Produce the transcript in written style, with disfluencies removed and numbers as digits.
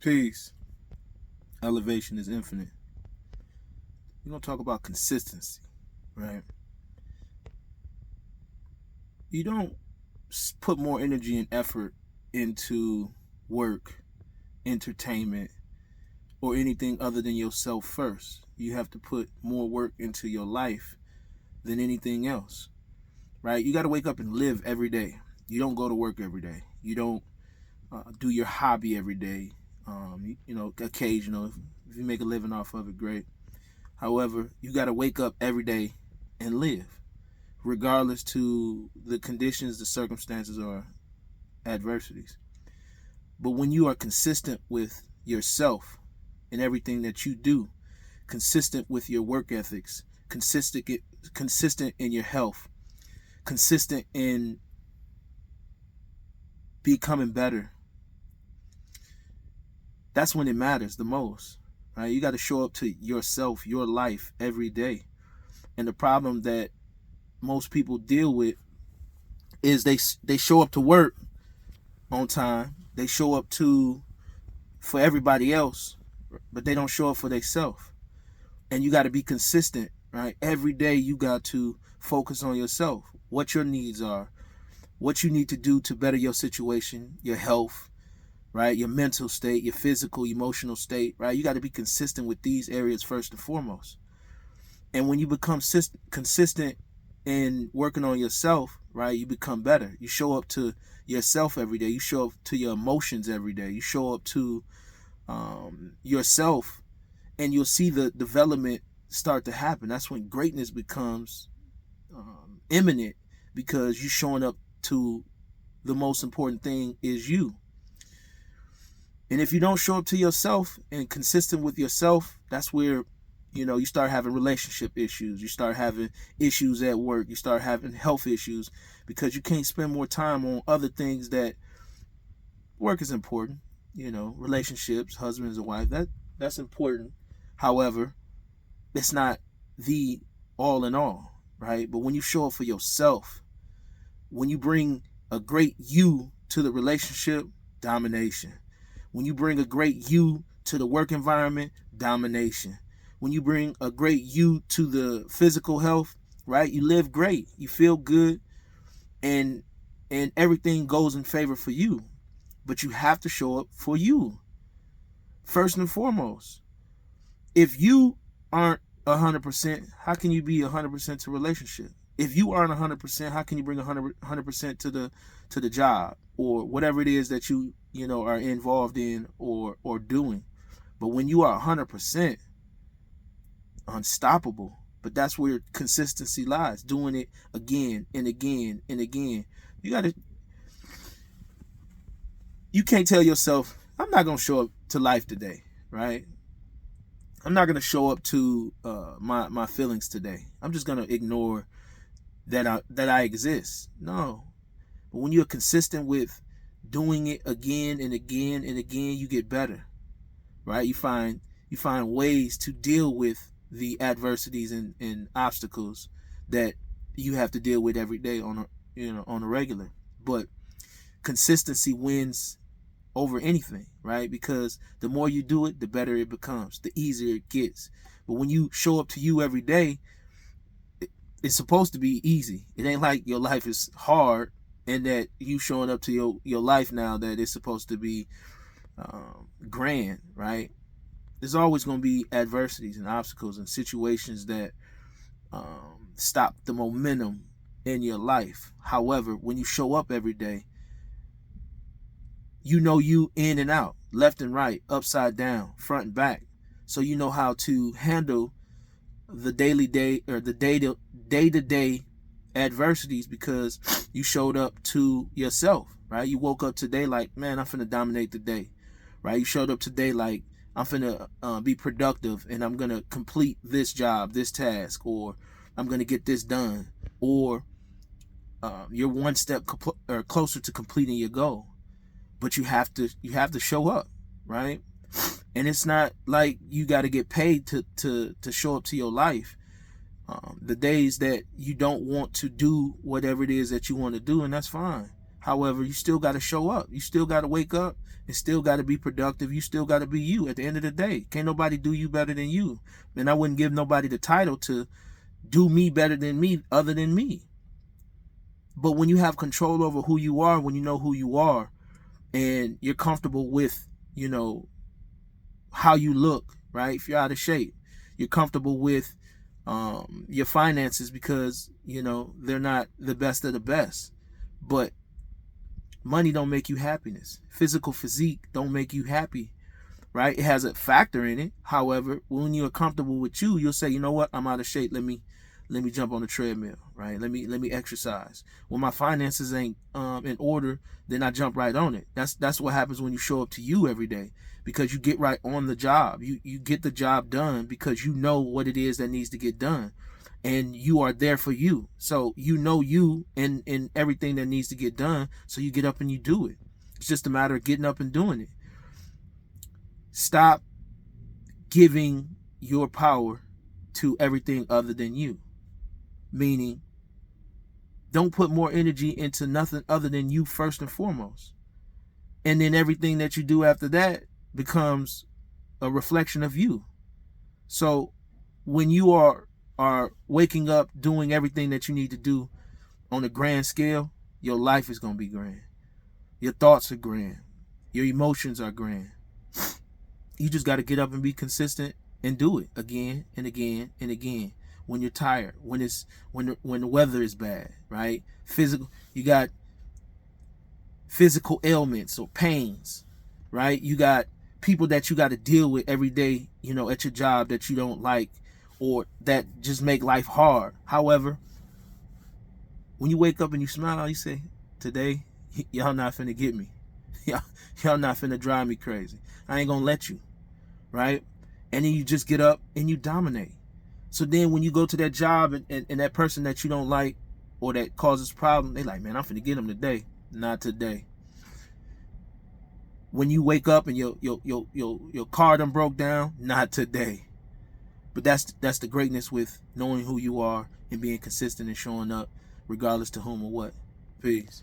Peace. Elevation is infinite. We're going to talk about consistency, right? You don't put more energy and effort into work, entertainment, or anything other than yourself first. You have to put more work into your life than anything else, right? You got to wake up and live every day. You don't go to work every day. You don't do your hobby every day. Occasional. If you make a living off of it, great. However, you got to wake up every day and live, regardless to the conditions, the circumstances, or adversities. But when you are consistent with yourself in everything that you do, consistent with your work ethics, consistent in your health, consistent in becoming better, that's when it matters the most, right? You got to show up to yourself, your life every day. And the problem that most people deal with is they show up to work on time. They show up for everybody else, but they don't show up for themselves. And you got to be consistent, right? Every day you got to focus on yourself, what your needs are, what you need to do to better your situation, your health, right? Your mental state, your physical, emotional state, right? You got to be consistent with these areas first and foremost. And when you become consistent in working on yourself, right, you become better. You show up to yourself every day. You show up to your emotions every day. You show up to yourself, and you'll see the development start to happen. That's when greatness becomes imminent, because you showing up to the most important thing is you. And if you don't show up to yourself and consistent with yourself, that's where you start having relationship issues. You start having issues at work. You start having health issues because you can't spend more time on other things. That work is important, relationships, husbands and wife, that's important. However, it's not the all in all, right? But when you show up for yourself, when you bring a great you to the relationship, domination. When you bring a great you to the work environment, domination. When you bring a great you to the physical health, right? You live great. You feel good, and everything goes in favor for you. But you have to show up for you first and foremost. If you aren't 100%, how can you be 100% to relationship? If you aren't 100%, how can you bring 100% to the job or whatever it is that you are involved in or doing? But when you are 100%, unstoppable. But that's where consistency lies. Doing it again and again and again. You can't tell yourself, I'm not going to show up to life today, right? I'm not going to show up to my feelings today. I'm just going to ignore that I exist. No. But when you're consistent with doing it again and again and again, you get better, right? You find ways to deal with the adversities and obstacles that you have to deal with every day on a regular. But consistency wins over anything, right? Because the more you do it, the better it becomes, the easier it gets. But when you show up to you every day, it's supposed to be easy. It ain't like your life is hard and that you showing up to your life now that it's supposed to be grand, right? There's always going to be adversities and obstacles and situations that stop the momentum in your life. However, when you show up every day, you in and out, left and right, upside down, front and back. So you know how to handle the day-to-day adversities because you showed up to yourself, right? You woke up today like, man, I'm finna dominate the day, right? You showed up today like, I'm finna be productive and I'm gonna complete this job, this task, or I'm gonna get this done, or you're one step closer to completing your goal. But you have to show up, right? And it's not like you got to get paid to show up to your life. The days that you don't want to do whatever it is that you want to do, and that's fine. However, you still got to show up. You still got to wake up and still got to be productive. You still got to be you at the end of the day. Can't nobody do you better than you. And I wouldn't give nobody the title to do me better than me other than me. But when you have control over who you are, when you know who you are, and you're comfortable with, how you look, right? If you're out of shape, you're comfortable with your finances because, they're not the best of the best. But money don't make you happiness. Physical physique don't make you happy, right? It has a factor in it. However, when you're comfortable with you, you'll say, you know what? I'm out of shape. Let me jump on the treadmill, right? Let me exercise. When my finances ain't in order, then I jump right on it. That's what happens when you show up to you every day, because you get right on the job. You get the job done because you know what it is that needs to get done, and you are there for you. So you and everything that needs to get done. So you get up and you do it. It's just a matter of getting up and doing it. Stop giving your power to everything other than you. Meaning, don't put more energy into nothing other than you first and foremost. And then everything that you do after that becomes a reflection of you. So when you are waking up doing everything that you need to do on a grand scale, your life is going to be grand. Your thoughts are grand. Your emotions are grand. You just got to get up and be consistent and do it again and again and again. When you're tired, when the weather is bad, right? You got physical ailments or pains, right? You got people that you got to deal with every day, at your job that you don't like or that just make life hard. However, when you wake up and you smile, you say, today, y'all not finna get me. Y'all not finna drive me crazy. I ain't gonna let you, right? And then you just get up and you dominate. So then when you go to that job and that person that you don't like or that causes problems, they like, man, I'm finna get him today. Not today. When you wake up and your car done broke down, not today. But that's the greatness with knowing who you are and being consistent and showing up regardless to whom or what. Peace.